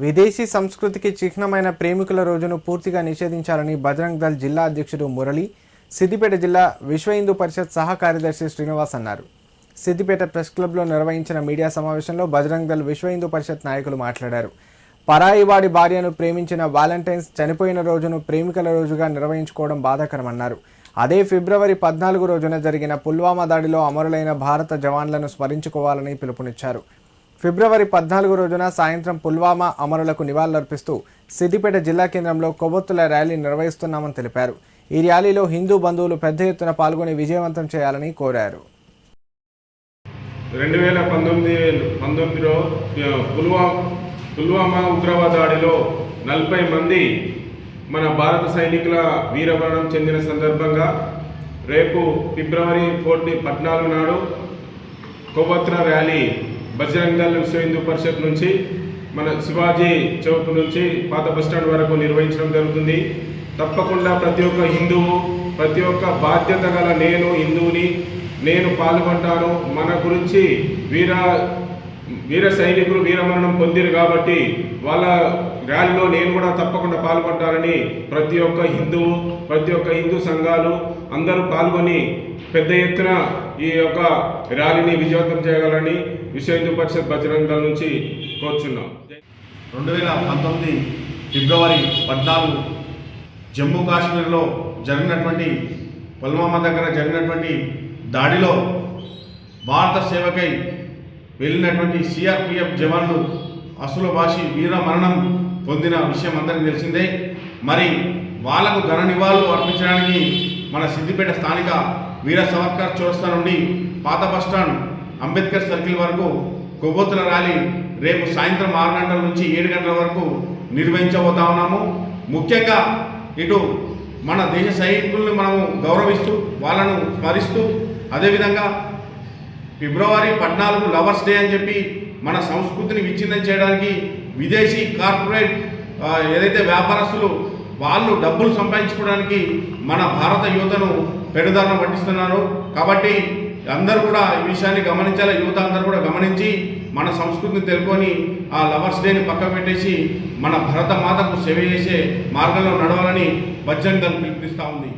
విదేశీ సంస్కృతికి చిహ్నమైన ప్రేమికుల రోజును పూర్తిగా నిషేధించాలని బజరంగ్ దళ్ జిల్లా అధ్యక్షుడు మురళి, సిద్దిపేట జిల్లా విశ్వ హిందూ పరిషత్ సహ కార్యదర్శి శ్రీనివాస్ అన్నారు. సిద్దిపేట ప్రెస్ క్లబ్లో నిర్వహించిన మీడియా సమావేశంలో బజరంగ్ దళ్ విశ్వ హిందూ పరిషత్ నాయకులు మాట్లాడారు. పరాయివాడి భార్యను ప్రేమించిన వాలంటైన్స్ చనిపోయిన రోజును ప్రేమికుల రోజుగా నిర్వహించుకోవడం బాధాకరమన్నారు. అదే ఫిబ్రవరి 14 రోజున జరిగిన పుల్వామా దాడిలో అమరులైన భారత జవాన్లను స్మరించుకోవాలని పిలుపునిచ్చారు. ఫిబ్రవరి 14 రోజున సాయంత్రం పుల్వామా అమరులకు నివాళులర్పిస్తూ సిద్దిపేట జిల్లా కేంద్రంలో కొవ్వొత్తుల ర్యాలీ నిర్వహిస్తున్నామని తెలిపారు. ఈ ర్యాలీలో హిందూ బంధువులు పెద్ద ఎత్తున పాల్గొని విజయవంతం చేయాలని కోరారు. 2019లో పుల్వామా ఉగ్రవాద దాడిలో 40 మంది మన భారత సైనికుల వీరమరణం చెందిన సందర్భంగా రేపు ఫిబ్రవరి 14 నాడు కొవ్వొత్తుల ర్యాలీ బజరంగ్ దళ్ విశ్వ హిందూ పరిషత్ నుంచి మన శివాజీ చౌక్ నుంచి పాత బస్టాండ్ వరకు నిర్వహించడం జరుగుతుంది. తప్పకుండా ప్రతి ఒక్క హిందువు, ప్రతి ఒక్క బాధ్యత గల నేను హిందువుని, నేను పాల్గొంటాను. మన గురించి వీర సైనికులు వీరమరణం పొందిరు కాబట్టి వాళ్ళ ర్యాలీలో నేను కూడా తప్పకుండా పాల్గొంటానని ప్రతి ఒక్క హిందువు, ప్రతి ఒక్క హిందూ సంఘాలు అందరూ పాల్గొని పెద్ద ఎత్తున ఈ యొక్క ర్యాలీని విజయవంతం చేయగలని విశ్వ హిందూ పరిషత్ బజరంగ్ దళ్ నుంచి కోరుచున్నాం. 2019 ఫిబ్రవరి 14 జమ్మూ కాశ్మీర్లో జరిగినటువంటి పుల్వామా దగ్గర జరిగినటువంటి దాడిలో భారత సేవకై వెళ్ళినటువంటి సిఆర్పిఎఫ్ జవాన్లు అసులభాషి వీర మరణం పొందిన విషయం అందరికీ తెలిసిందే. మరి వాళ్లకు ఘన నివాళులు అర్పించడానికి మన సిద్దిపేట స్థానిక వీర సావర్కర్ చౌరస్తా నుండి పాత బస్టాండ్ అంబేద్కర్ సర్కిల్ వరకు కొవ్వొత్తుల ర్యాలీ రేపు సాయంత్రం 6 గంటల నుంచి 7 గంటల వరకు నిర్వహించబోతా ఉన్నాము. ముఖ్యంగా ఇటు మన దేశ సైనికులను మనము గౌరవిస్తూ వాళ్ళను స్మరిస్తూ, అదేవిధంగా ఫిబ్రవరి 14 లవర్స్ డే అని చెప్పి మన సంస్కృతిని విచ్ఛిన్నం చేయడానికి విదేశీ కార్పొరేట్ ఏదైతే వ్యాపారస్తులు వాళ్ళు డబ్బులు సంపాదించుకోవడానికి మన భారత యువతను పెడుదారిన పట్టిస్తున్నారు. కాబట్టి అందరూ కూడా ఈ విషయాన్ని గమనించాలి. యువత అందరూ కూడా గమనించి మన సంస్కృతిని తెలుసుకొని ఆ లవర్స్ డేని పక్కకు పెట్టేసి మన భరత మాతకు సేవ చేసే మార్గంలో నడవాలని బజరంగ్ దళ్ పిలుపునిస్తూ ఉంది.